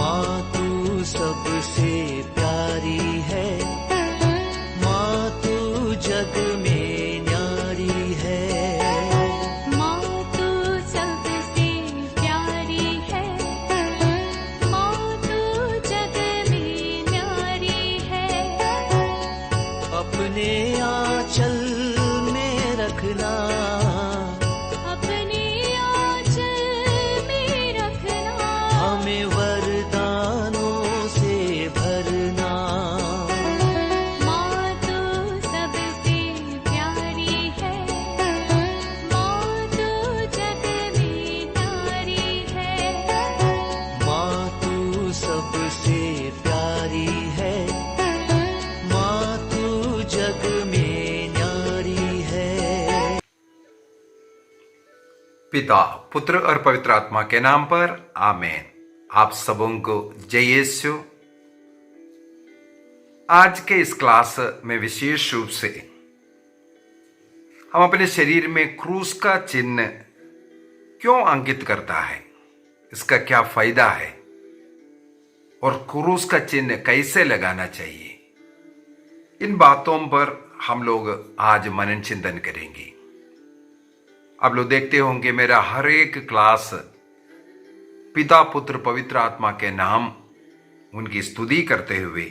माँ तू सबसे प्यारी है, माँ तू जग में न्यारी है। माँ तू सबसे प्यारी है, माँ तू जग में न्यारी है। अपने आंचल में रखना, अपने आंचल में रखना। हमें वरदानों से भरना। माँ तू सबसे प्यारी है, माँ तू जग में न्यारी है। माँ तू सबसे प्यारी है, माँ तू जग में न्यारी है। पिता, पुत्र और पवित्र आत्मा के नाम पर आमीन। आप सबों को जय यीशु। आज के इस क्लास में विशेष रूप से हम अपने शरीर में क्रूस का चिन्ह क्यों अंकित करता है, इसका क्या फायदा है और क्रूस का चिन्ह कैसे लगाना चाहिए, इन बातों पर हम लोग आज मनन चिंतन करेंगे। आप लोग देखते होंगे मेरा हर एक क्लास पिता पुत्र पवित्र आत्मा के नाम उनकी स्तुति करते हुए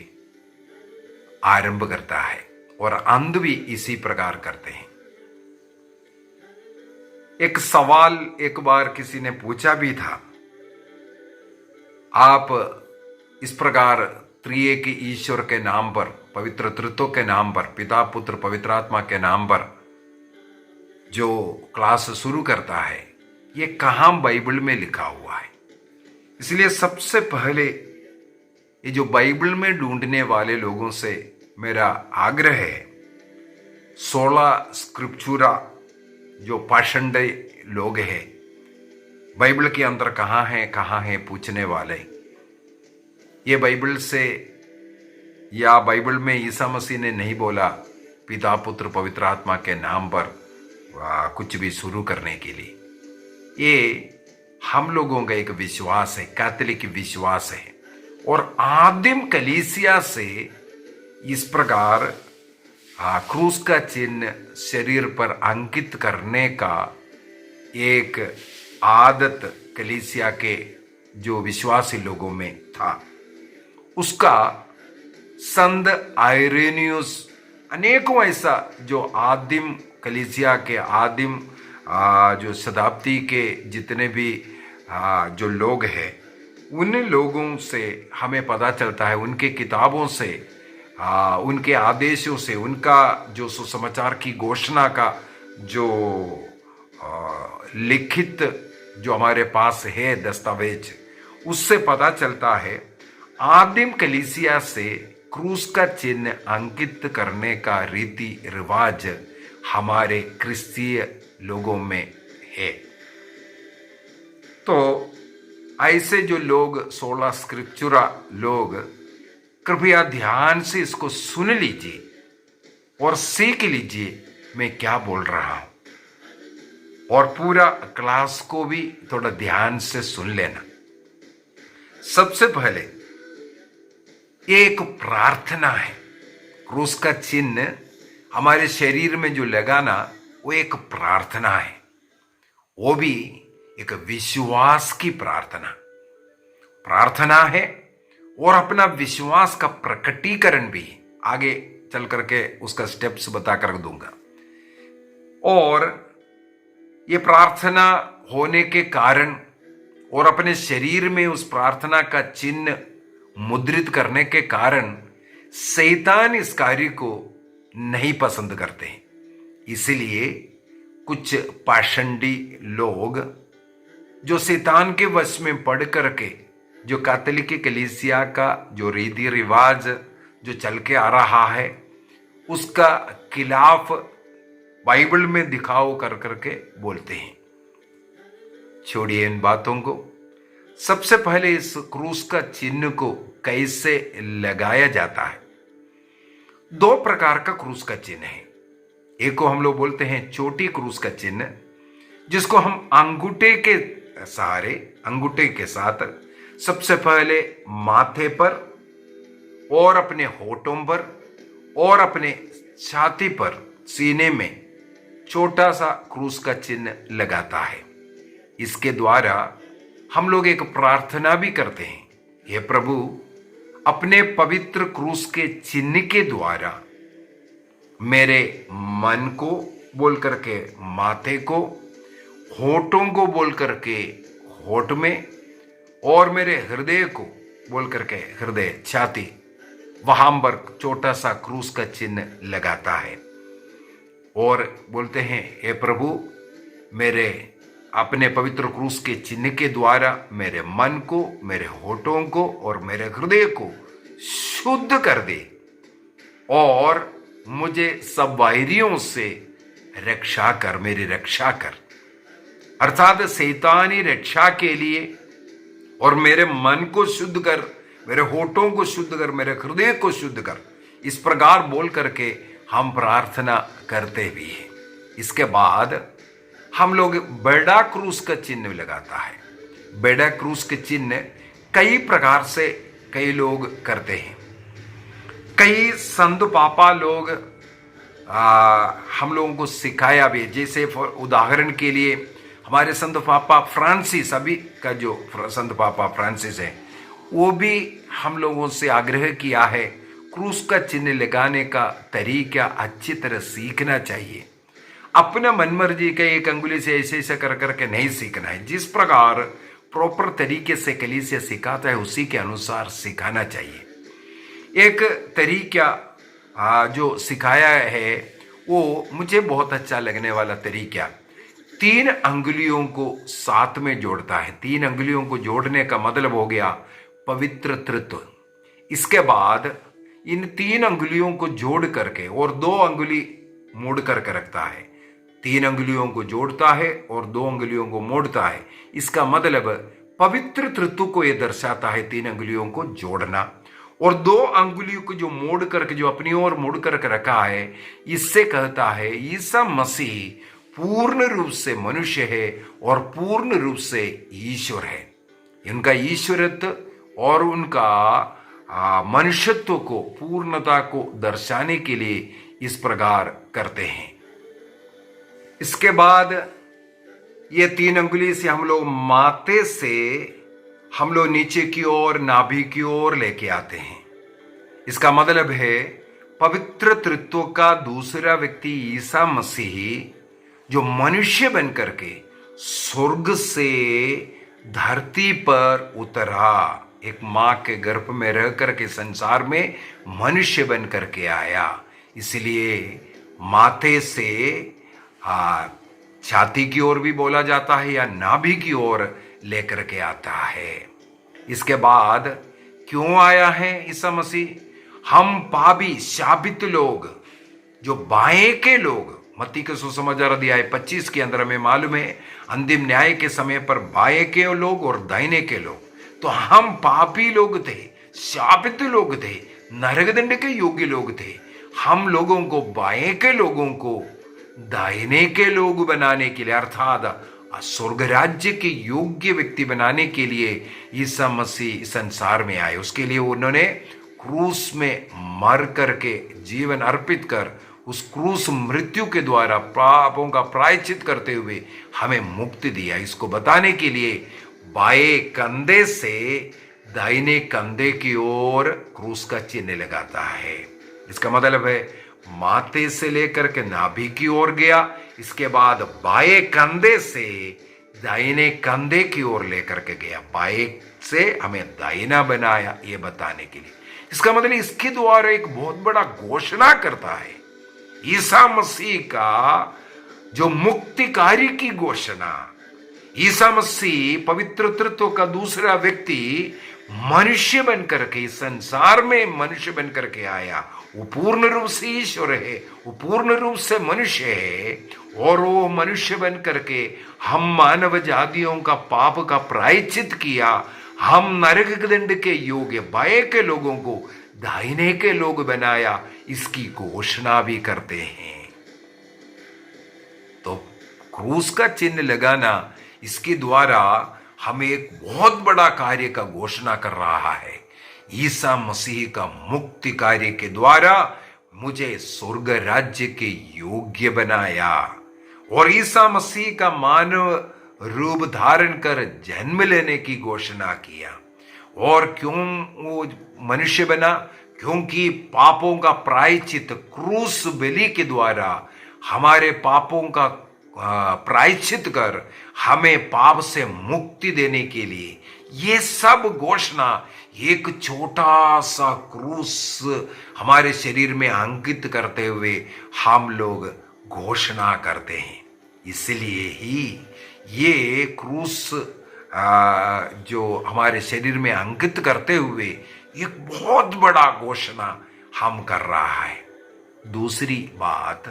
आरंभ करता है और अंत भी इसी प्रकार करते हैं। एक सवाल एक बार किसी ने पूछा भी था, आप इस प्रकार त्रिएक ईश्वर के नाम पर, पवित्र तृत्व के नाम पर, पिता पुत्र पवित्र आत्मा के नाम पर जो क्लास शुरू करता है, ये कहां बाइबल में लिखा हुआ है। इसलिए सबसे पहले ये जो बाइबल में ढूंढने वाले लोगों से मेरा आग्रह है, 16 स्क्रिप्चुरा जो पाषंडे लोग हैं, बाइबल के अंदर कहाँ है पूछने वाले, ये बाइबल से या बाइबल में ईसा मसीह ने नहीं बोला पिता पुत्र पवित्र आत्मा के नाम पर कुछ भी शुरू करने के लिए। ये हम लोगों का एक विश्वास है, कैथोलिक विश्वास है, और आदिम कलीसिया से इस प्रकार क्रूस का चिन्ह शरीर पर अंकित करने का एक आदत कलीसिया के जो विश्वासी लोगों में था। उसका संत आइरेनियस अनेकों ऐसा जो आदिम कलीसिया के आदिम जो शताब्दी के जितने भी जो लोग हैं, उन लोगों से हमें पता चलता है, उनके किताबों से, उनके आदेशों से, उनका जो सुसमाचार की घोषणा का जो लिखित जो हमारे पास है दस्तावेज, उससे पता चलता है आदिम कलीसिया से क्रूस का चिन्ह अंकित करने का रीति रिवाज हमारे क्रिस्तीय लोगों में है। तो ऐसे जो लोग 16 स्क्रिप्चुरा लोग, कृपया ध्यान से इसको सुन लीजिए और सीख लीजिए मैं क्या बोल रहा हूं, और पूरा क्लास को भी थोड़ा ध्यान से सुन लेना। सबसे पहले एक प्रार्थना है। क्रूस का चिन्ह हमारे शरीर में जो लगाना वो एक प्रार्थना है, वो भी एक विश्वास की प्रार्थना है और अपना विश्वास का प्रकटीकरण भी। आगे चल करके उसका स्टेप्स बता कर दूंगा। और ये प्रार्थना होने के कारण और अपने शरीर में उस प्रार्थना का चिन्ह मुद्रित करने के कारण शैतान इस कार्य को नहीं पसंद करते हैं। इसलिए कुछ पाषंडी लोग जो शैतान के वश में पड़ करके जो कैथोलिक कलीसिया का जो रीति रिवाज जो चल के आ रहा है, उसका खिलाफ बाइबल में दिखाओ कर करके बोलते हैं। छोड़िए इन बातों को। सबसे पहले इस क्रूस का चिन्ह को कैसे लगाया जाता है। 2 प्रकार का क्रूस का चिन्ह है। एक को हम लोग बोलते हैं छोटी क्रूस का चिन्ह, जिसको हम अंगूठे के सहारे, अंगूठे के साथ सबसे पहले माथे पर और अपने होठों पर और अपने छाती पर, सीने में छोटा सा क्रूस का चिन्ह लगाता है। इसके द्वारा हम लोग एक प्रार्थना भी करते हैं, हे प्रभु, अपने पवित्र क्रूस के चिन्ह के द्वारा मेरे मन को बोल करके माथे को, होठों को बोल करके होठ में, और मेरे हृदय को बोल करके हृदय, छाती, वहां पर छोटा सा क्रूस का चिन्ह लगाता है और बोलते हैं, हे प्रभु, मेरे अपने पवित्र क्रूस के चिन्ह के द्वारा मेरे मन को, मेरे होठों को और मेरे हृदय को शुद्ध कर दे और मुझे सब वायरियों से रक्षा कर, मेरी रक्षा कर। अर्थात शैतानी रक्षा के लिए, और मेरे मन को शुद्ध कर, मेरे होठों को शुद्ध कर, मेरे हृदय को शुद्ध कर। इस प्रकार बोल करके हम प्रार्थना करते भी हैं। इसके बाद हम लोग बड़ा क्रूस का चिन्ह लगाता है। बड़ा क्रूस के चिन्ह कई प्रकार से कई लोग करते हैं। कई संत पापा लोग हम लोगों को सिखाया भी, जैसे उदाहरण के लिए हमारे संत पापा फ्रांसिस, अभी का जो संत पापा फ्रांसिस है, वो भी हम लोगों से आग्रह किया है क्रूस का चिन्ह लगाने का तरीका अच्छी तरह सीखना चाहिए। अपना मनमर्जी का एक अंगुली से ऐसे ऐसे कर करके नहीं सीखना है। जिस प्रकार प्रॉपर तरीके से कलीसिया सिखाता है उसी के अनुसार सिखाना चाहिए। एक तरीका जो सिखाया है वो मुझे बहुत अच्छा लगने वाला तरीका, 3 अंगुलियों को साथ में जोड़ता है। 3 अंगुलियों को जोड़ने का मतलब हो गया पवित्र तृत्व। इसके बाद इन 3 अंगुलियों को जोड़ करके और 2 अंगुली मोड़ करके रखता है। 3 अंगुलियों को जोड़ता है और 2 अंगुलियों को मोड़ता है। इसका मतलब पवित्र तृत्व को यह दर्शाता है, 3 अंगुलियों को जोड़ना। और 2 अंगुलियों को जो मोड़ करके, जो अपनी ओर मोड़ करके रखा है, इससे कहता है ईसा मसीह पूर्ण रूप से मनुष्य है और पूर्ण रूप से ईश्वर है। इनका ईश्वरत्व और उनका मनुष्यत्व को, पूर्णता को दर्शाने के लिए इस प्रकार करते हैं। इसके बाद ये 3 अंगुली से हम लोग माथे से हम लोग नीचे की ओर, नाभि की ओर लेके आते हैं। इसका मतलब है पवित्र तृत्व का दूसरा व्यक्ति ईसा मसीह जो मनुष्य बन करके स्वर्ग से धरती पर उतरा, एक मां के गर्भ में रह करके संसार में मनुष्य बन करके आया। इसलिए माथे से छाती की ओर भी बोला जाता है या नाभि की ओर लेकर के आता है। इसके बाद क्यों आया है ईसा मसीह? हम पापी शापित लोग, जो बाएं के लोग, मत्ती के सुसमाचार अध्याय 25 के अंदर हमें मालूम है अंतिम न्याय के समय पर बाएं के लोग और दाहिने के लोग, तो हम पापी लोग थे, शापित लोग थे, नरकदंड के योग्य लोग थे। हम लोगों को, बाएं के लोगों को दाहिने के लोग बनाने के लिए, अर्थात स्वर्ग राज्य के योग्य व्यक्ति बनाने के लिए ईसा मसीह संसार में आए। उसके लिए उन्होंने क्रूस में मर करके, जीवन अर्पित कर, उस क्रूस मृत्यु के द्वारा पापों का प्रायश्चित करते हुए हमें मुक्ति दिया। इसको बताने के लिए बाएं कंधे से दाहिने कंधे की ओर क्रूस का चिन्ह लगाता है। इसका मतलब है माथे से लेकर के नाभि की ओर गया, इसके बाद बाएं कंधे से दाहिने कंधे की ओर लेकर के गया। बाएं से हमें दाहिना बनाया, ये बताने के लिए। इसका मतलब इसके द्वारा एक बहुत बड़ा घोषणा करता है ईसा मसीह का, जो मुक्तिकारी की घोषणा। ईसा मसीह पवित्र तत्व का दूसरा व्यक्ति मनुष्य बनकर के संसार में मनुष्य बनकर के आया। वो पूर्ण रूप से ईश्वर है, वो पूर्ण रूप से मनुष्य है, और वो मनुष्य बन करके हम मानव जातियों का पाप का प्रायश्चित किया। हम नरक दंड के योग्य बाएं के लोगों को दाहिने के लोग बनाया, इसकी घोषणा भी करते हैं। तो क्रूस का चिन्ह लगाना, इसके द्वारा हमें एक बहुत बड़ा कार्य का घोषणा कर रहा है। ईसा मसीह का मुक्ति कार्य के द्वारा मुझे स्वर्ग राज्य के योग्य बनाया और ईसा मसीह का मानव रूप धारण कर जन्म लेने की घोषणा किया। और क्यों वो मनुष्य बना? क्योंकि पापों का प्रायश्चित क्रूस बलि के द्वारा हमारे पापों का प्रायश्चित कर हमें पाप से मुक्ति देने के लिए ये सब घोषणा एक छोटा सा क्रूस हमारे शरीर में अंकित करते हुए हम लोग घोषणा करते हैं। इसलिए ही ये क्रूस जो हमारे शरीर में अंकित करते हुए एक बहुत बड़ा घोषणा हम कर रहा है। दूसरी बात,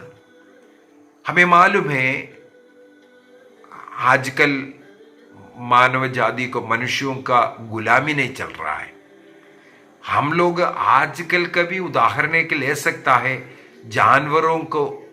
हमें मालूम है आजकल मानव जाति को मनुष्यों का गुलामी नहीं चल रहा है। हम लोग आजकल का भी उदाहरण के ले सकता है, जानवरों को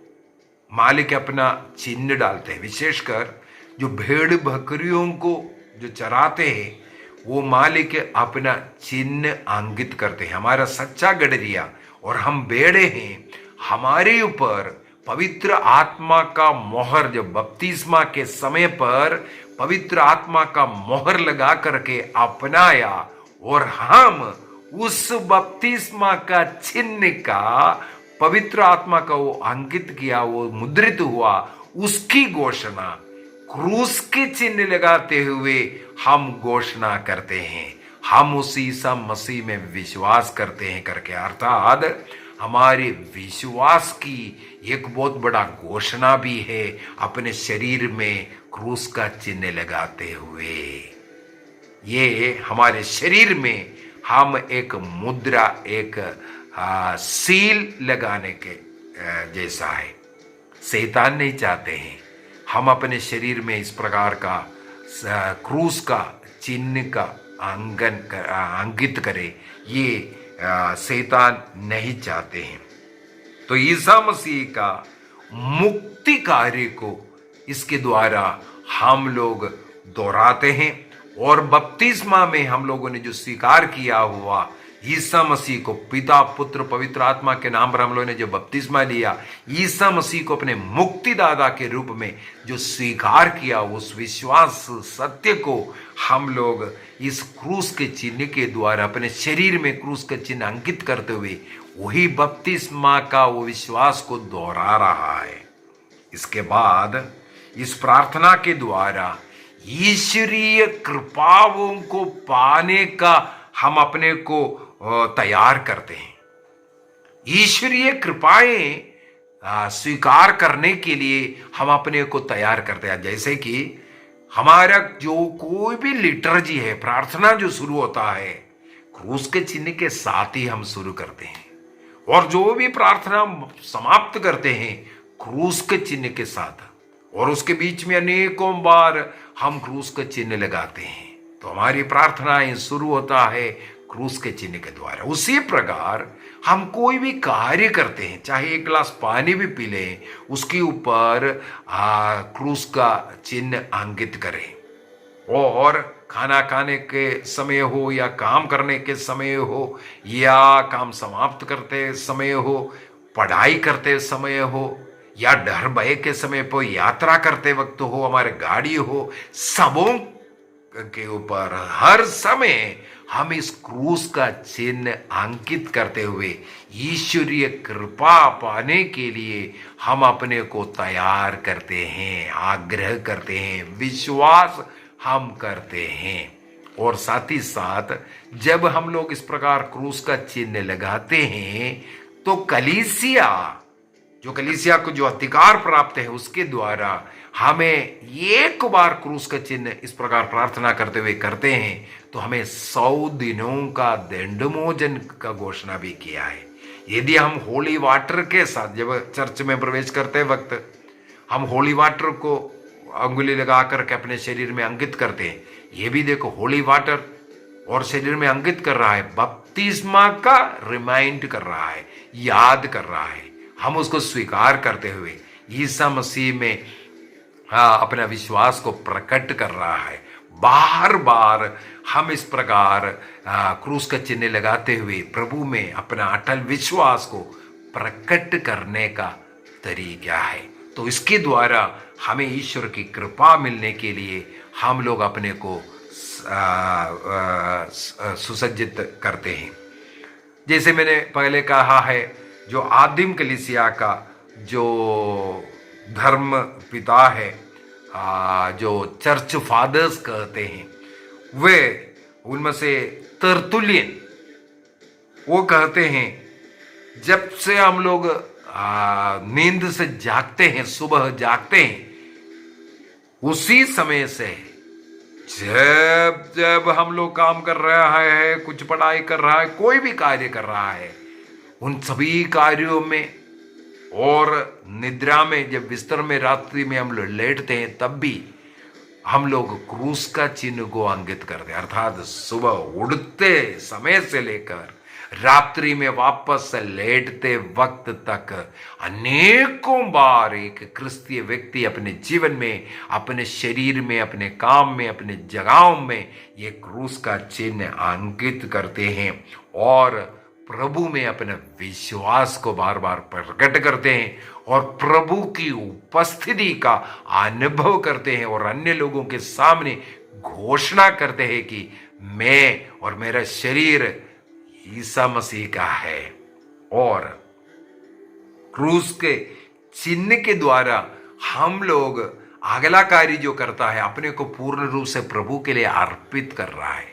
मालिक अपना चिन्ह डालते हैं। विशेषकर जो भेड़ बकरियों को जो चराते हैं वो मालिक अपना चिन्ह अंकित करते हैं। हमारा सच्चा गडरिया और हम बेड़े हैं, हमारे ऊपर पवित्र आत्मा का मोहर जो बपतिस्मा के समय पर पवित्र आत्मा का मोहर लगा करके अपनाया और हम उस बपतिस्मा का चिन्ह का पवित्र आत्मा का वो अंकित किया, वो मुद्रित हुआ, उसकी घोषणा क्रूस के चिन्ह लगाते हुए हम घोषणा करते हैं। हम उस ईसा मसीह में विश्वास करते हैं करके, अर्थात हमारे विश्वास की एक बहुत बड़ा घोषणा भी है अपने शरीर में क्रूस का चिन्ह लगाते हुए। ये हमारे शरीर में हम एक मुद्रा, एक सील लगाने के जैसा है। शैतान नहीं चाहते हैं हम अपने शरीर में इस प्रकार का क्रूस का चिन्ह का अंकित करें, ये शैतान नहीं चाहते हैं। तो ईसा मसीह का मुक्ति कार्य को इसके द्वारा हम लोग दोहराते हैं और बपतिस्मा में हम लोगों ने जो स्वीकार किया हुआ ईसा मसीह को, पिता पुत्र पवित्र आत्मा के नाम पर हम लोगों ने जो बपतिस्मा लिया, ईसा मसीह को अपने मुक्तिदाता के रूप में जो स्वीकार किया, उस विश्वास सत्य को हम लोग इस क्रूस के चिन्ह के द्वारा अपने शरीर में क्रूस का चिन्ह अंकित करते हुए वही बपतिस्मा का वो विश्वास को दोहरा रहा है। इसके बाद इस प्रार्थना के द्वारा ईश्वरीय कृपाओं को पाने का हम अपने को तैयार करते हैं। ईश्वरीय कृपाएं स्वीकार करने के लिए हम अपने को तैयार करते हैं। जैसे कि हमारा जो कोई भी लिटर्जी है, प्रार्थना जो शुरू होता है, क्रूस के चिन्ह के साथ ही हम शुरू करते हैं और जो भी प्रार्थना समाप्त करते हैं क्रूस के चिन्ह के साथ, और उसके बीच में अनेकों बार हम क्रूस का चिन्ह लगाते हैं। तो हमारी प्रार्थनाएं शुरू होता है क्रूस के चिन्ह के द्वारा। उसी प्रकार हम कोई भी कार्य करते हैं, चाहे एक गिलास पानी भी पी लें, उसके ऊपर क्रूस का चिन्ह अंकित करें। और खाना खाने के समय हो या काम करने के समय हो या काम समाप्त करते समय हो, पढ़ाई करते समय हो या डर भय के समय पर यात्रा करते वक्त हो, हमारे गाड़ी हो, सबों के ऊपर हर समय हम इस क्रूस का चिन्ह अंकित करते हुए ईश्वरीय कृपा पाने के लिए हम अपने को तैयार करते हैं, आग्रह करते हैं, विश्वास हम करते हैं। और साथ ही साथ जब हम लोग इस प्रकार क्रूस का चिन्ह लगाते हैं तो कलीसिया को जो अधिकार प्राप्त है उसके द्वारा हमें एक बार क्रूस का चिन्ह इस प्रकार प्रार्थना करते हुए करते हैं तो हमें 100 दिनों का दंडमोचन का घोषणा भी किया है। यदि हम होली वाटर के साथ जब चर्च में प्रवेश करते वक्त हम होली वाटर को अंगुली लगा करके अपने शरीर में अंकित करते हैं, ये भी देखो होली वाटर और शरीर में अंकित कर रहा है, बपतिस्मा का रिमाइंड कर रहा है, याद कर रहा है। हम उसको स्वीकार करते हुए ईसा मसीह में अपना विश्वास को प्रकट कर रहा है, बार बार हम इस प्रकार क्रूस का चिन्ह लगाते हुए प्रभु में अपना अटल विश्वास को प्रकट करने का तरीका है। तो इसके द्वारा हमें ईश्वर की कृपा मिलने के लिए हम लोग अपने को सुसज्जित करते हैं। जैसे मैंने पहले कहा है, जो आदिम कलीसिया का जो धर्म पिता है, जो चर्च फादर्स कहते हैं, वे उनमें से तरतुल्यन वो कहते हैं, जब से हम लोग नींद से जागते हैं, सुबह जागते हैं, उसी समय से जब जब हम लोग काम कर रहा है, कुछ पढ़ाई कर रहा है, कोई भी कार्य कर रहा है, उन सभी कार्यों में और निद्रा में, जब बिस्तर में रात्रि में हम लोग लेटते हैं, तब भी हम लोग क्रूस का चिन्ह को अंकित करते हैं। अर्थात सुबह उड़ते समय से लेकर रात्रि में वापस लेटते वक्त तक अनेकों बार एक क्रिस्तीय व्यक्ति अपने जीवन में, अपने शरीर में, अपने काम में, अपने जगहों में ये क्रूस का चिन्ह अंकित करते हैं और प्रभु में अपने विश्वास को बार बार प्रकट करते हैं और प्रभु की उपस्थिति का अनुभव करते हैं और अन्य लोगों के सामने घोषणा करते हैं कि मैं और मेरा शरीर ईसा मसीह का है। और क्रूस के चिन्ह के द्वारा हम लोग अगला कार्य जो करता है, अपने को पूर्ण रूप से प्रभु के लिए अर्पित कर रहा है।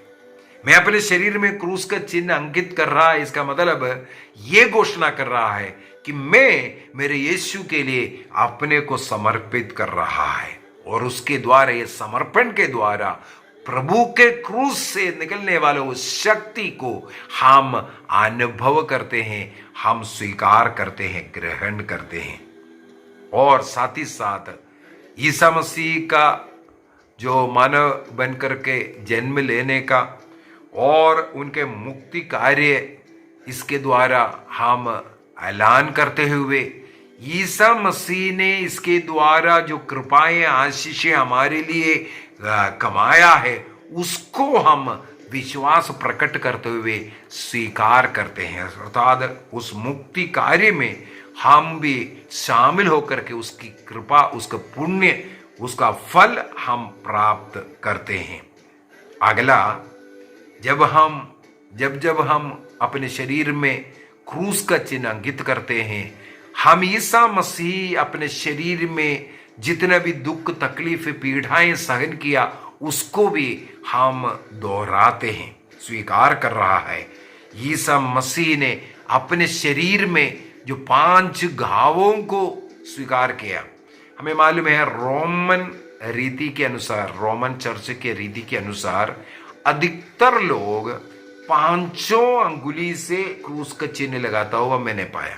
मैं अपने शरीर में क्रूस का चिन्ह अंकित कर रहा है, इसका मतलब यह घोषणा कर रहा है कि मैं मेरे यीशु के लिए अपने को समर्पित कर रहा है और उसके द्वारा, ये समर्पण के द्वारा प्रभु के क्रूस से निकलने वाले उस शक्ति को हम अनुभव करते हैं, हम स्वीकार करते हैं, ग्रहण करते हैं। और साथ ही साथ ईसा मसीह का जो मानव बनकर के जन्म लेने का और उनके मुक्ति कार्य, इसके द्वारा हम ऐलान करते हुए ईसा मसीह ने इसके द्वारा जो कृपाएं, आशीषें हमारे लिए कमाया है, उसको हम विश्वास प्रकट करते हुए स्वीकार करते हैं। अर्थात उस मुक्ति कार्य में हम भी शामिल होकर के उसकी कृपा, उसका पुण्य, उसका फल हम प्राप्त करते हैं। अगला, जब हम अपने शरीर में क्रूस का चिन्ह अंकित करते हैं, हम ईसा मसीह अपने शरीर में जितने भी दुख, तकलीफ, पीड़ाएं सहन किया, उसको भी हम दोहराते हैं, स्वीकार कर रहा है। ईसा मसीह ने अपने शरीर में जो 5 घावों को स्वीकार किया। हमें मालूम है, रोमन रीति के अनुसार, रोमन चर्च के रीति के अनुसार अधिकतर लोग 5 अंगुली से क्रूस का चिन्ह लगाता हुआ मैंने पाया।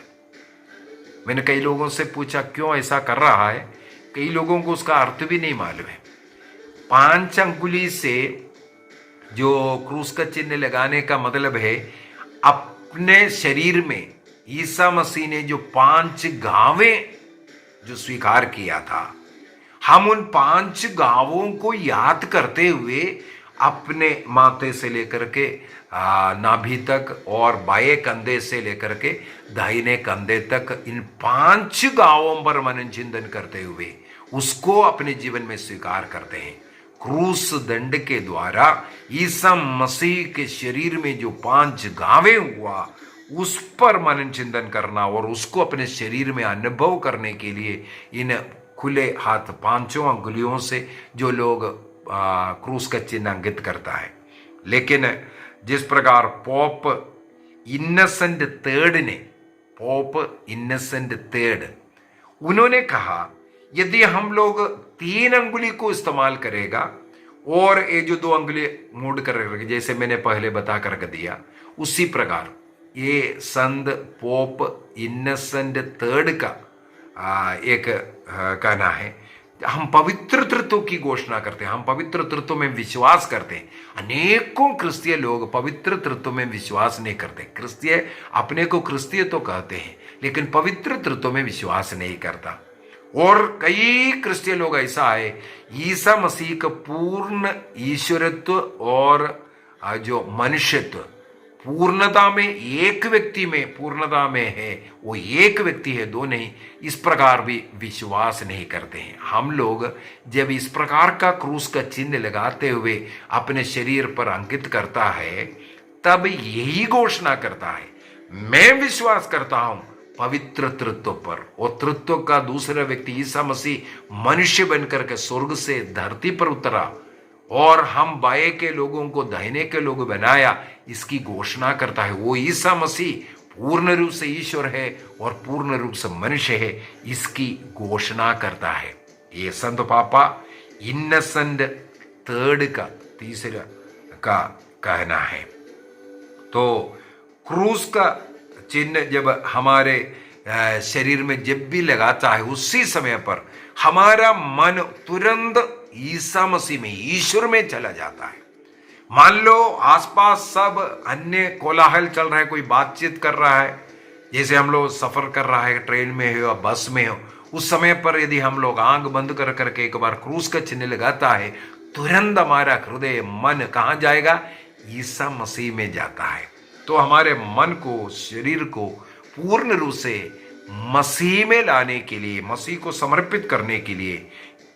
मैंने कई लोगों से पूछा क्यों ऐसा कर रहा है, कई लोगों को उसका अर्थ भी नहीं मालूम है। 5 अंगुली से जो क्रूस का चिन्ह लगाने का मतलब है, अपने शरीर में ईसा मसीह ने जो 5 घावें जो स्वीकार किया था, हम उन 5 घावों को याद करते हुए अपने माथे से लेकर के नाभि तक और बाएं कंधे से लेकर के दाहिने कंधे तक इन 5 घावों पर मनन चिंतन करते हुए उसको अपने जीवन में स्वीकार करते हैं। क्रूस दंड के द्वारा ईसा मसीह के शरीर में जो 5 घावे हुआ, उस पर मनन चिंतन करना और उसको अपने शरीर में अनुभव करने के लिए इन खुले हाथ 5 अंगुलियों से जो लोग क्रूस का चिन्ह अंकित करता है। लेकिन जिस प्रकार पोप इनोसेंट III उन्होंने कहा, यदि हम लोग 3 अंगुली को इस्तेमाल करेगा और ये जो 2 अंगुली मोड़ कर रखेगा, जैसे मैंने पहले बता कर दिया, उसी प्रकार ये संत पोप इनोसेंट III का एक कहना है, हम पवित्र तृत्व की घोषणा करते हैं, हम पवित्र तृत्व में विश्वास करते हैं। अनेकों क्रिस्तीय लोग पवित्र तृत्व में विश्वास नहीं करते। क्रिस्तीय अपने को क्रिस्तीय तो कहते हैं, लेकिन पवित्र तृत्व में विश्वास नहीं करता। और कई क्रिश्चियन लोग ऐसा है, ईसा मसीह का पूर्ण ईश्वरत्व और जो मनुष्यत्व पूर्णता में एक व्यक्ति में पूर्णता में है, वो एक व्यक्ति है, दो नहीं, इस प्रकार भी विश्वास नहीं करते हैं। हम लोग जब इस प्रकार का क्रूस का चिन्ह लगाते हुए अपने शरीर पर अंकित करता है, तब यही घोषणा करता है, मैं विश्वास करता हूं पवित्र तृत्व पर, और तृत्व का दूसरा व्यक्ति ईसा मसीह मनुष्य बनकर के स्वर्ग से धरती पर उतरा और हम बाएं के लोगों को दाहिने के लोग बनाया, इसकी घोषणा करता है। वो ईसा मसीह पूर्ण रूप से ईश्वर है और पूर्ण रूप से मनुष्य है, इसकी घोषणा करता है। ये संत पापा इनसेंट थर्ड का तीसरा का कहना है। तो क्रूस का चिन्ह जब हमारे शरीर में जब भी लगाता है, उसी समय पर हमारा मन तुरंत ईसा मसीह में, ईश्वर में चला जाता है। मान लो आसपास सब अन्य कोलाहल चल रहा है, कोई बातचीत कर रहा है, जैसे हम लोग सफर कर रहा है, ट्रेन में हो या बस में हो, उस समय पर यदि हम लोग आंख बंद कर करके एक बार क्रूस का चिन्ह लगाता है, तुरंत हमारा हृदय मन कहाँ जाएगा? ईसा मसीह में जाता है। तो हमारे मन को, शरीर को पूर्ण रूप से मसीह में लाने के लिए, मसीह को समर्पित करने के लिए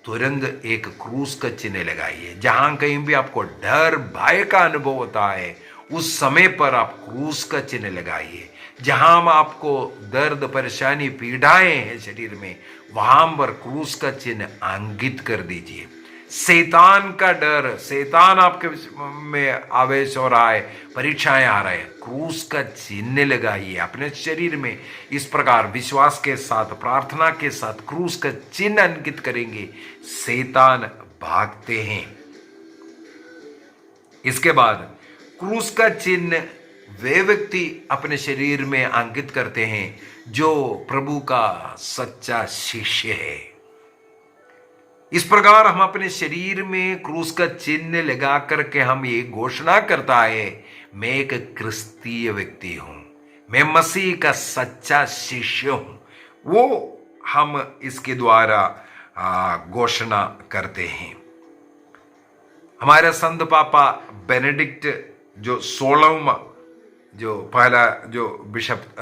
तुरंत एक क्रूस का चिन्ह लगाइए। जहां कहीं भी आपको डर, भय का अनुभव होता है, उस समय पर आप क्रूस का चिन्ह लगाइए। जहां आपको दर्द, परेशानी, पीड़ाएं हैं शरीर में, वहां पर क्रूस का चिन्ह अंकित कर दीजिए। शैतान का डर, शैतान आपके में आवेश हो रहा है, परीक्षाएं आ रहे हैं, क्रूस का चिन्ह लगाइए अपने शरीर में। इस प्रकार विश्वास के साथ, प्रार्थना के साथ क्रूस का चिन्ह अंकित करेंगे, शैतान भागते हैं। इसके बाद क्रूस का चिन्ह वे व्यक्ति अपने शरीर में अंकित करते हैं जो प्रभु का सच्चा शिष्य है। इस प्रकार हम अपने शरीर में क्रूस का चिन्ह लगा करके हम ये घोषणा करता है, मैं एक क्रिस्तीय व्यक्ति हूं, मैं मसीह का सच्चा शिष्य हूं। वो हम इसके द्वारा घोषणा करते हैं। हमारे संत पापा बेनेडिक्ट जो 16वां, जो पहला जो बिशप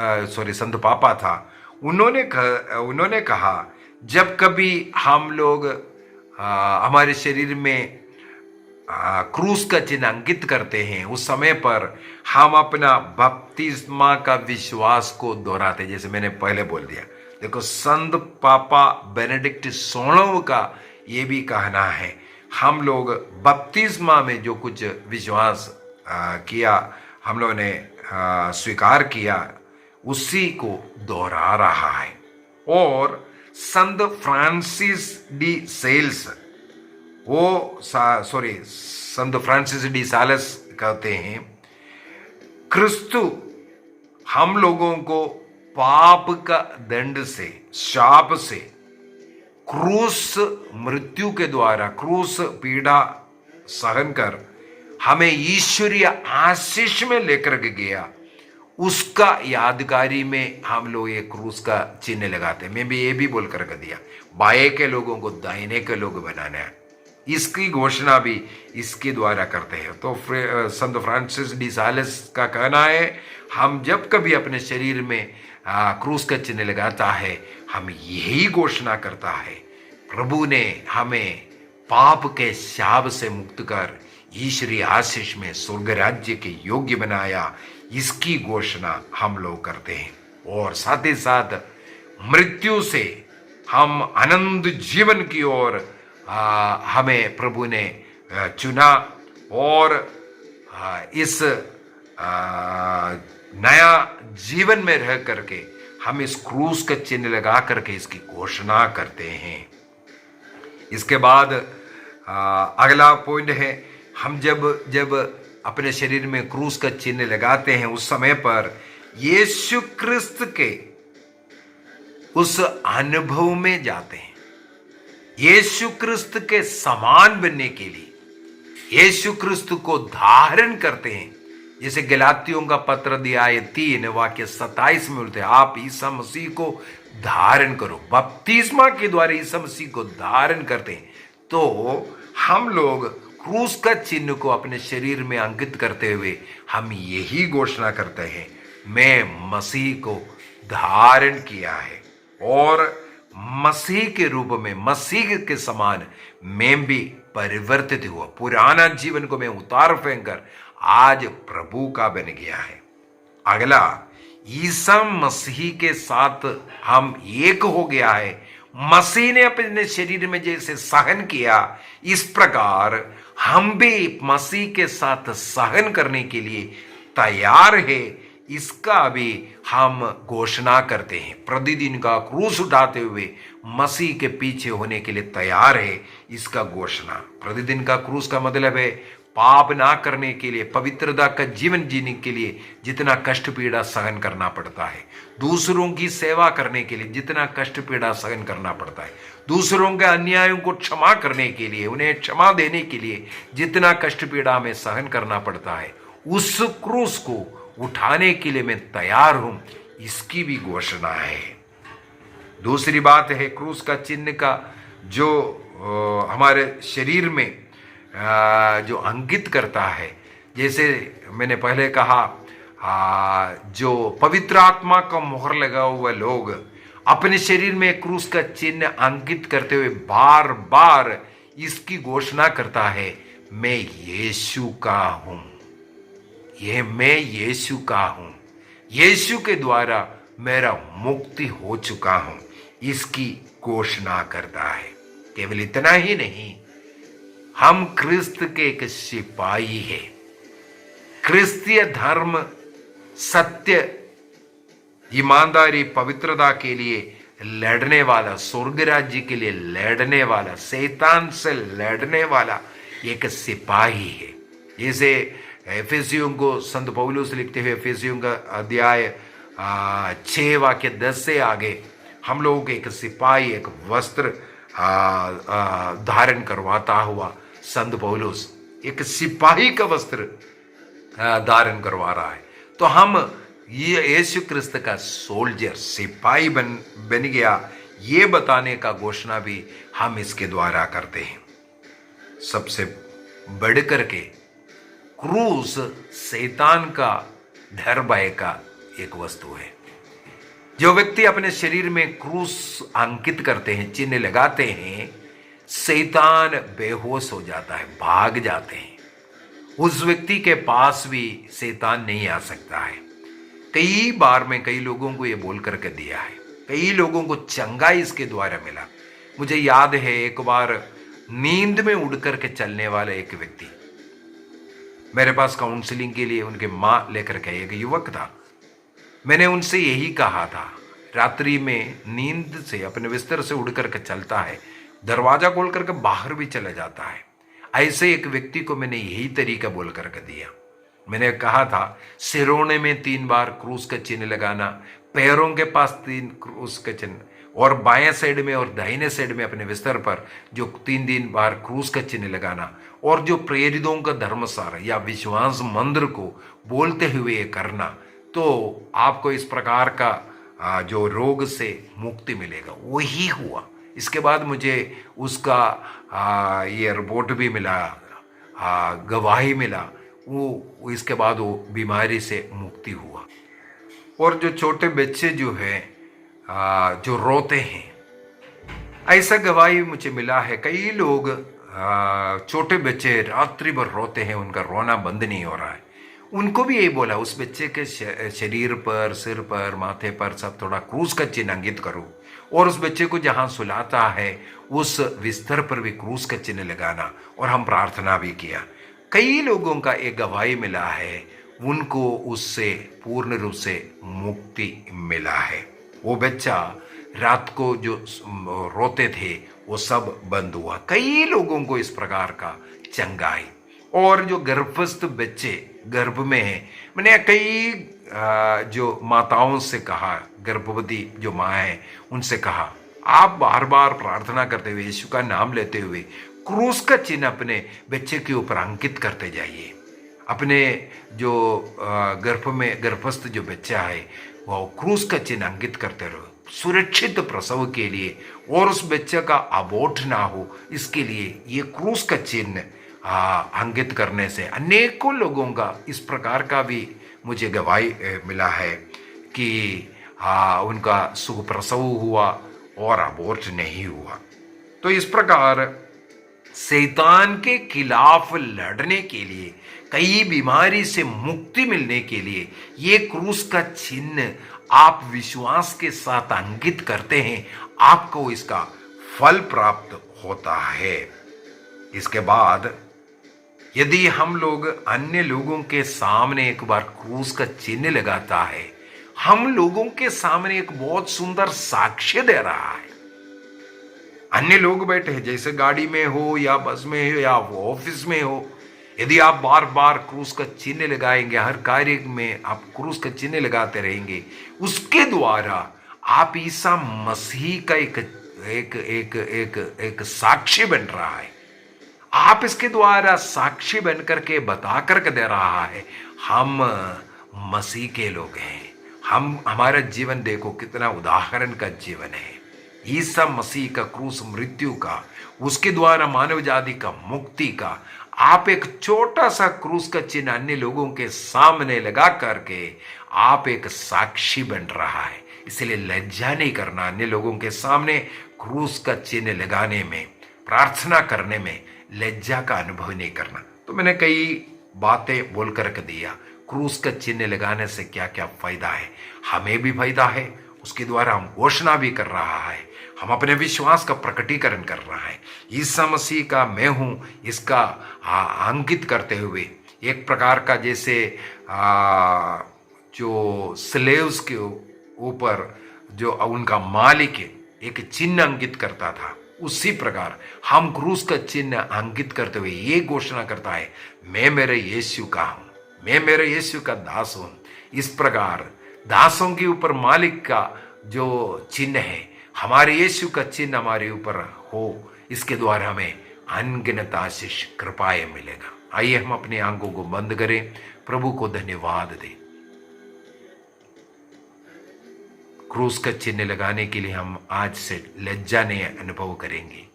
संत पापा था, उन्होंने कहा जब कभी हम लोग हमारे शरीर में क्रूस का चिन्ह अंकित करते हैं, उस समय पर हम अपना बपतिस्मा का विश्वास को दोहराते। जैसे मैंने पहले बोल दिया, देखो संत पापा बेनेडिक्ट 16वां का ये भी कहना है, हम लोग बपतिस्मा में जो कुछ विश्वास किया, हम लोगों ने स्वीकार किया, उसी को दोहरा रहा है। और संत फ्रांसिस डी सेल्स, संत फ्रांसिस डी सालेस कहते हैं, क्रिस्तु हम लोगों को पाप का दंड से, शाप से, क्रूस मृत्यु के द्वारा, क्रूस पीड़ा सहन कर हमें ईश्वरीय आशीष में लेकर के गया, उसका यादगारी में हम लोग ये क्रूस का चिन्ह लगाते हैं। मैं भी ये भी बोल कर दिया, बाएं के लोगों को दाहिने के लोग बनाना है, इसकी घोषणा भी इसके द्वारा करते हैं। तो संत फ्रांसिस डी सालेस का कहना है, हम जब कभी अपने शरीर में क्रूस का चिन्ह लगाता है, हम यही घोषणा करता है, प्रभु ने हमें पाप के शाप से मुक्त कर ईश्वरीय आशीष में, स्वर्ग राज्य के योग्य बनाया। इसकी घोषणा हम लोग करते हैं। और साथ ही साथ मृत्यु से हम अनंत जीवन की ओर हमें प्रभु ने चुना, और इस नया जीवन में रह करके हम इस क्रूस का चिन्ह लगा करके इसकी घोषणा करते हैं। इसके बाद अगला पॉइंट है, हम जब अपने शरीर में क्रूस का चिन्ह लगाते हैं, उस समय पर यीशु क्रिस्त के उस अनुभव में जाते हैं। यीशु क्रिस्त के समान बनने के लिए यीशु क्रिस्त को धारण करते हैं, जैसे गलातियों का पत्र दिया है 3 वाक्य 27 में बोलते हैं, आप ईसा मसीह को धारण करो। बपतिस्मा के द्वारा ईसा मसीह को धारण करते हैं तो हम लोग क्रूस का चिन्ह को अपने शरीर में अंकित करते हुए हम यही घोषणा करते हैं, मैं मसीह को धारण किया है और मसीह के रूप में, मसीह के समान मैं भी परिवर्तित हुआ। पुराना जीवन को मैं उतार फेंक कर आज प्रभु का बन गया है। अगला, ईसा मसीह के साथ हम एक हो गया है। मसीह ने अपने शरीर में जैसे सहन किया, इस प्रकार हम भी मसीह के साथ सहन करने के लिए तैयार है। इसका भी हम घोषणा करते हैं। प्रतिदिन का क्रूस उठाते हुए मसीह के पीछे होने के लिए तैयार है, इसका घोषणा। प्रतिदिन का क्रूस का मतलब है पाप ना करने के लिए, पवित्रता का जीवन जीने के लिए जितना कष्ट पीड़ा सहन करना पड़ता है, दूसरों की सेवा करने के लिए जितना कष्ट पीड़ा सहन करना पड़ता है, दूसरों के अन्यायों को क्षमा करने के लिए, उन्हें क्षमा देने के लिए जितना कष्ट पीड़ा हमें सहन करना पड़ता है, उस क्रूस को उठाने के लिए मैं तैयार हूं, इसकी भी घोषणा है। दूसरी बात है क्रूस का चिन्ह का जो हमारे शरीर में जो अंकित करता है। जैसे मैंने पहले कहा, जो पवित्र आत्मा का मोहर लगा हुआ लोग अपने शरीर में क्रूस का चिन्ह अंकित करते हुए बार बार इसकी घोषणा करता है, मैं यीशु का हूं, मैं यीशु का हूं, यीशु के द्वारा मेरा मुक्ति हो चुका हूं, इसकी घोषणा करता है। केवल इतना ही नहीं, हम क्रिस्त के एक सिपाही हैं। क्रिस्तीय धर्म सत्य, ईमानदारी, पवित्रता के लिए लड़ने वाला, स्वर्ग राज्य के लिए लड़ने वाला, शैतान से लड़ने वाला एक सिपाही है। जैसे एफेसियों को संत पौलुस लिखते हुए एफेसियों का अध्याय 6 वाक्य 10 से आगे हम लोगों को एक सिपाही, एक वस्त्र धारण करवाता हुआ संत पौलुस एक सिपाही का वस्त्र धारण करवा रहा है। तो हम ये यीशु क्रिस्त का सोल्जर, सिपाही बन गया, ये बताने का घोषणा भी हम इसके द्वारा करते हैं। सबसे बढ़ करके क्रूस शैतान का डर भय का एक वस्तु है। जो व्यक्ति अपने शरीर में क्रूस अंकित करते हैं, चिन्ह लगाते हैं, शैतान बेहोश हो जाता है, भाग जाते हैं। उस व्यक्ति के पास भी शैतान नहीं आ सकता है। कई बार मैं कई लोगों को ये बोल करके दिया है, कई लोगों को चंगाई इसके द्वारा मिला। मुझे याद है एक बार नींद में उड़ करके चलने वाला एक व्यक्ति मेरे पास काउंसलिंग के लिए उनके माँ लेकर के एक युवक था। मैंने उनसे यही कहा था, रात्रि में नींद से अपने बिस्तर से उड़ करके चलता है, दरवाजा खोल करके बाहर भी चला जाता है। ऐसे एक व्यक्ति को मैंने यही तरीका बोल करके दिया। मैंने कहा था सिरोने में 3 बार क्रूस का चिन्ह लगाना, पैरों के पास 3 क्रूस का चिन्ह, और बाएं साइड में और दाहिने साइड में अपने बिस्तर पर जो 3 बार क्रूस का चिन्ह लगाना, और जो प्रेरितों का धर्मसार या विश्वास मंत्र को बोलते हुए करना, तो आपको इस प्रकार का जो रोग से मुक्ति मिलेगा। वही हुआ। इसके बाद मुझे उसका ये रिपोर्ट भी मिला, गवाही मिला, वो इसके बाद वो बीमारी से मुक्ति हुआ। और जो छोटे बच्चे जो है जो रोते हैं, ऐसा गवाही मुझे मिला है। कई लोग छोटे बच्चे रात्रि भर रोते हैं, उनका रोना बंद नहीं हो रहा है। उनको भी यही बोला, उस बच्चे के शरीर पर, सिर पर, माथे पर सब थोड़ा क्रूस का चिन्ह अंकित करो, और उस बच्चे को जहाँ सुलाता है उस बिस्तर पर भी क्रूस का चिन्ह लगाना। और हम प्रार्थना भी किया। कई लोगों का एक गवाही मिला है, उनको उससे पूर्ण रूप से मुक्ति मिला है। वो बच्चा रात को जो रोते थे वो सब बंद हुआ। कई लोगों को इस प्रकार का चंगाई। और जो गर्भस्थ बच्चे गर्भ में हैं, मैंने कई जो माताओं से कहा, गर्भवती जो माँ है उनसे कहा, आप बार बार प्रार्थना करते हुए, यीशु का नाम लेते हुए क्रूस का चिन्ह अपने बच्चे के ऊपर अंकित करते जाइए। अपने जो गर्भस्थ जो बच्चा है वो क्रूस का चिन्ह अंकित करते रहो, सुरक्षित प्रसव के लिए, और उस बच्चे का अबॉर्ट ना हो इसके लिए ये क्रूस का चिन्ह अंकित करने से अनेकों लोगों का इस प्रकार का भी मुझे गवाही मिला है कि उनका सुख प्रसव हुआ और अबॉर्ट नहीं हुआ। तो इस प्रकार शैतान के खिलाफ लड़ने के लिए, कई बीमारी से मुक्ति मिलने के लिए ये क्रूस का चिन्ह आप विश्वास के साथ अंकित करते हैं, आपको इसका फल प्राप्त होता है। इसके बाद यदि हम लोग अन्य लोगों के सामने एक बार क्रूस का चिन्ह लगाता है, हम लोगों के सामने एक बहुत सुंदर साक्ष्य दे रहा है। अन्य लोग बैठे हैं, जैसे गाड़ी में हो या बस में हो या ऑफिस में हो, यदि आप बार बार क्रूस का चिन्ह लगाएंगे, हर कार्य में आप क्रूस का चिन्ह लगाते रहेंगे, उसके द्वारा आप ईसा मसीह का एक साक्षी बन रहा है। आप इसके द्वारा साक्षी बन करके बता करके दे रहा है हम मसीह के लोग हैं। हमारा जीवन देखो कितना उदाहरण का जीवन है। ईसा मसीह का क्रूस मृत्यु का, उसके द्वारा मानव जाति का मुक्ति का, आप एक छोटा सा क्रूस का चिन्ह अन्य लोगों के सामने लगा करके आप एक साक्षी बन रहा है। इसलिए लज्जा नहीं करना, अन्य लोगों के सामने क्रूस का चिन्ह लगाने में, प्रार्थना करने में लज्जा का अनुभव नहीं करना। तो मैंने कई बातें बोल करके दिया, क्रूस का चिन्ह लगाने से क्या क्या फायदा है, हमें भी फायदा है, उसके द्वारा हम घोषणा भी कर रहा है, हम अपने विश्वास का प्रकटीकरण कर रहा है। ईसा मसीह का मैं हूं इसका अंकित करते हुए एक प्रकार का जैसे जो स्लेव्स के ऊपर जो उनका मालिक है एक चिन्ह अंकित करता था, उसी प्रकार हम क्रूस का चिन्ह अंकित करते हुए ये घोषणा करता है, मैं मेरे यीशु का हूं, मैं मेरे यीशु का दास हूं। इस प्रकार दासों के ऊपर मालिक का जो चिन्ह है, हमारे यीशु का चिन्ह हमारे ऊपर हो, इसके द्वारा हमें अनगिनत आशीष कृपाएं मिलेगा। आइए हम अपनी आंखों को बंद करें, प्रभु को धन्यवाद दें। क्रूस का चिन्ह लगाने के लिए हम आज से लज्जा नहीं अनुभव करेंगे।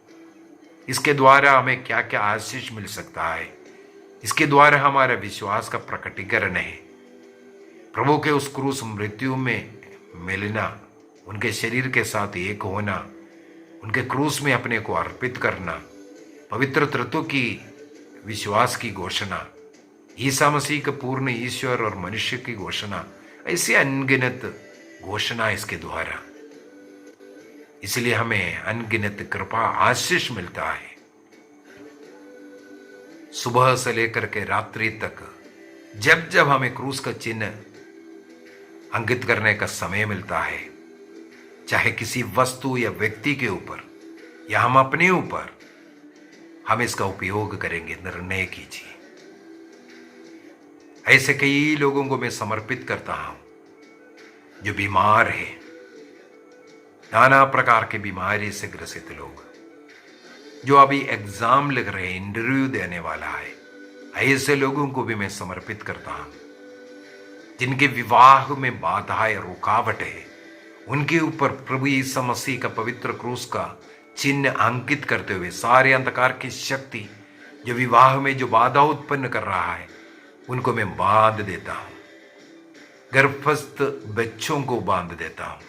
इसके द्वारा हमें क्या क्या आशीष मिल सकता है, इसके द्वारा हमारा विश्वास का प्रकटीकरण है। प्रभु के उस क्रूस मृत्यु में मिलना, उनके शरीर के साथ एक होना, उनके क्रूस में अपने को अर्पित करना, पवित्र तत्व की विश्वास की घोषणा, ईसा मसीह के पूर्ण ईश्वर और मनुष्य की घोषणा, ऐसी अनगिनत घोषणा इसके द्वारा, इसलिए हमें अनगिनत कृपा आशीष मिलता है। सुबह से लेकर के रात्रि तक जब जब हमें क्रूस का चिन्ह अंकित करने का समय मिलता है, चाहे किसी वस्तु या व्यक्ति के ऊपर या हम अपने ऊपर, हम इसका उपयोग करेंगे। निर्णय कीजिए। ऐसे कई लोगों को मैं समर्पित करता हूं जो बीमार है, नाना प्रकार के बीमारी से ग्रसित लोग, जो अभी एग्जाम लिख रहे हैं, इंटरव्यू देने वाला है, ऐसे लोगों को भी मैं समर्पित करता हूं। जिनके विवाह में बाधाएं, रुकावट है, उनके ऊपर प्रभु यीशु मसीह का पवित्र क्रूस का चिन्ह अंकित करते हुए सारे अंधकार की शक्ति जो विवाह में जो बाधा उत्पन्न कर रहा है, उनको मैं बांध देता हूं। गर्भस्थ बच्चों को बांध देता हूं।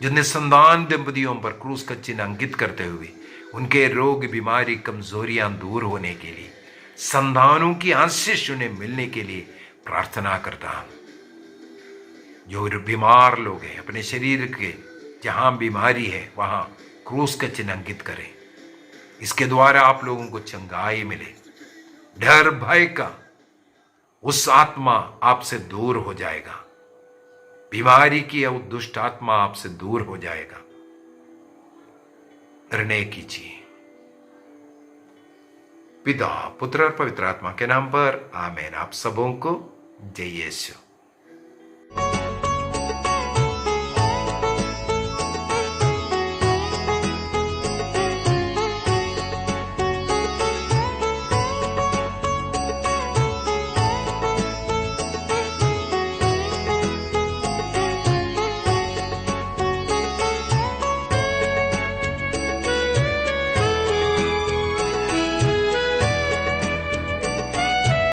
जो निसंतान दंपतियों पर क्रूस का चिन्ह अंकित करते हुए उनके रोग, बीमारी, कमजोरियां दूर होने के लिए, संतानों की आशीष उन्हें मिलने के लिए प्रार्थना करता हूं। जो बीमार लोग हैं, अपने शरीर के जहां बीमारी है वहां क्रूस का चिन्ह अंकित करें। इसके द्वारा आप लोगों को चंगाई मिले, डर भय का उस आत्मा आपसे दूर हो जाएगा, बीमारी की या दुष्ट आत्मा आपसे दूर हो जाएगा। निर्णय कीजिए। पिता, पुत्र और पवित्र आत्मा के नाम पर आमीन। आप सबों को जय यीशु।